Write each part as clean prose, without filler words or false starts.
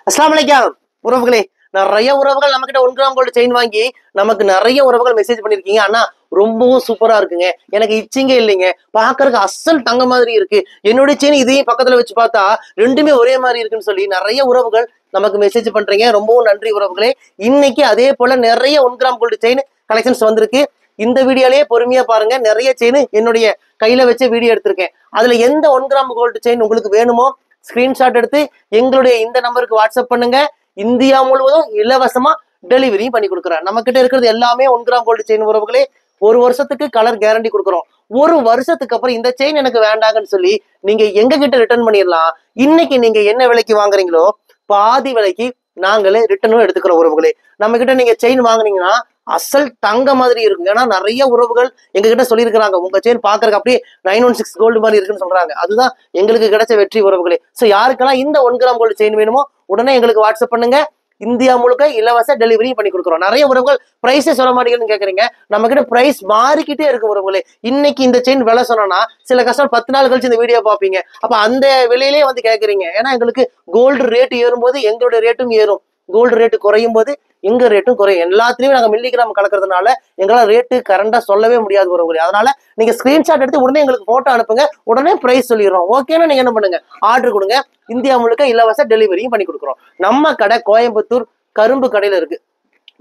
அஸ்ஸலாமு அலைக்கும் உறவுகளே. நிறைய உறவுகள் நம்ம கிட்ட 1 கிராம் கோல்டு செயின் வாங்கி நமக்கு நிறைய உறவுகள் மெசேஜ் பண்ணிருக்கீங்க. ஆனா ரொம்பவும் சூப்பரா இருக்குங்க, எனக்கு இச்சிங்க இல்லைங்க, பாக்குறதுக்கு அசல் தங்க மாதிரி இருக்கு, என்னுடைய செயின் இதையும் பக்கத்துல வச்சு பார்த்தா ரெண்டுமே ஒரே மாதிரி இருக்குன்னு சொல்லி நிறைய உறவுகள் நமக்கு மெசேஜ் பண்றீங்க. ரொம்பவும் நன்றி உறவுகளே. இன்னைக்கு அதே போல நிறைய 1 கிராம் கோல்டு செயின் கலெக்ஷன்ஸ் வந்திருக்கு. இந்த வீடியோலயே பொறுமையா பாருங்க. நிறைய செயின் என்னுடைய கையில வச்சு வீடியோ எடுத்திருக்கேன். அதுல எந்த 1 கிராம் கோல்டு செயின் உங்களுக்கு வேணுமோ ஸ்கிரீன்ஷாட் எடுத்து எங்களுடைய இந்த நம்பருக்கு வாட்ஸ்அப் பண்ணுங்க. இந்தியா முழுவதும் இலவசமா டெலிவரி பண்ணி கொடுக்குறேன். நம்ம கிட்ட இருக்கிறது எல்லாமே 1 கிராம் கோல்டு செயின் உறவுகளே. 1 வருஷத்துக்கு கலர் கேரண்டி கொடுக்குறோம். 1 வருஷத்துக்கு அப்புறம் இந்த செயின் எனக்கு வேண்டாங்கன்னு சொல்லி நீங்க எங்க கிட்ட ரிட்டர்ன் பண்ணிடலாம். இன்னைக்கு நீங்க என்ன விலைக்கு வாங்குறீங்களோ பாதி விலைக்கு நாங்களே ரிட்டர்னும் எடுத்துக்கிறோம் உறவுகளே. நம்ம கிட்ட நீங்க செயின் வாங்குனீங்கன்னா அசல் தங்க மாதிரி இருக்கும். ஏன்னா நிறைய உறவுகள் எங்க கிட்ட சொல்லியிருக்கிறாங்க, உங்க செயின் பாக்குறதுக்கு அப்படியே 916 கோல்டு மாதிரி இருக்குன்னு சொல்றாங்க. அதுதான் எங்களுக்கு கிடைச்ச வெற்றி உறவுகளே. சோ யாருக்கெல்லாம் இந்த 1 கிராம் கோல்டு செயின் வேணுமோ உடனே எங்களுக்கு வாட்ஸ்அப் பண்ணுங்க. இந்தியா முழுக்க இலவச டெலிவரி பண்ணி கொடுக்குறோம். நிறைய உறவுகள் பிரைஸே சொல்ல மாட்டேங்குதுன்னு கேக்குறீங்க. நம்ம கிட்ட பிரைஸ் மாறிக்கிட்டே இருக்கு உறவுகளே. இன்னைக்கு இந்த செயின் விலை சொன்னா சில கஷ்டம் 10 நாள் கழிச்சு இந்த வீடியோ பாப்பீங்க. அப்ப அந்த விலையிலேயே வந்து கேக்குறீங்க. ஏன்னா எங்களுக்கு கோல்டு ரேட் ஏறும்போது எங்களுடைய ரேட்டும் ஏறும், கோல்டு ரேட்டு குறையும் போது எங்க ரேட்டும் குறையும். எல்லாத்துலயும் நாங்க மில்லிகிராம் கலக்கிறதுனால எங்களால் ரேட்டு கரண்டா சொல்லவே முடியாது உறவுகளே. அதனால நீங்க ஸ்கிரீன்ஷாட் எடுத்து உடனே எங்களுக்கு போட்டோ அனுப்புங்க, உடனே பிரைஸ் சொல்லிடுறோம். ஓகேன்னா நீங்க என்ன பண்ணுங்க, ஆர்டர் கொடுங்க. இந்தியா முழுக்க இலவச டெலிவரியும் பண்ணி கொடுக்குறோம். நம்ம கடை கோயம்புத்தூர் கரும்பு கடையில இருக்கு.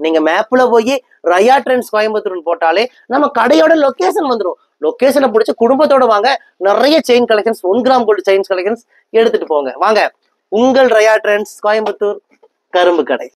நீங்க மேப்ல போய் ரயா ட்ரெண்ட்ஸ் கோயம்புத்தூர்னு போட்டாலே நம்ம கடையோட லொகேஷன் வந்துடும். லொகேஷனை பிடிச்சி குடும்பத்தோட வாங்க. நிறைய chain collections 1 gram gold chains collections எடுத்துட்டு போங்க. வாங்க, உங்கள் ரயா ட்ரெண்ட்ஸ் கோயம்புத்தூர் கரும்பு கடை.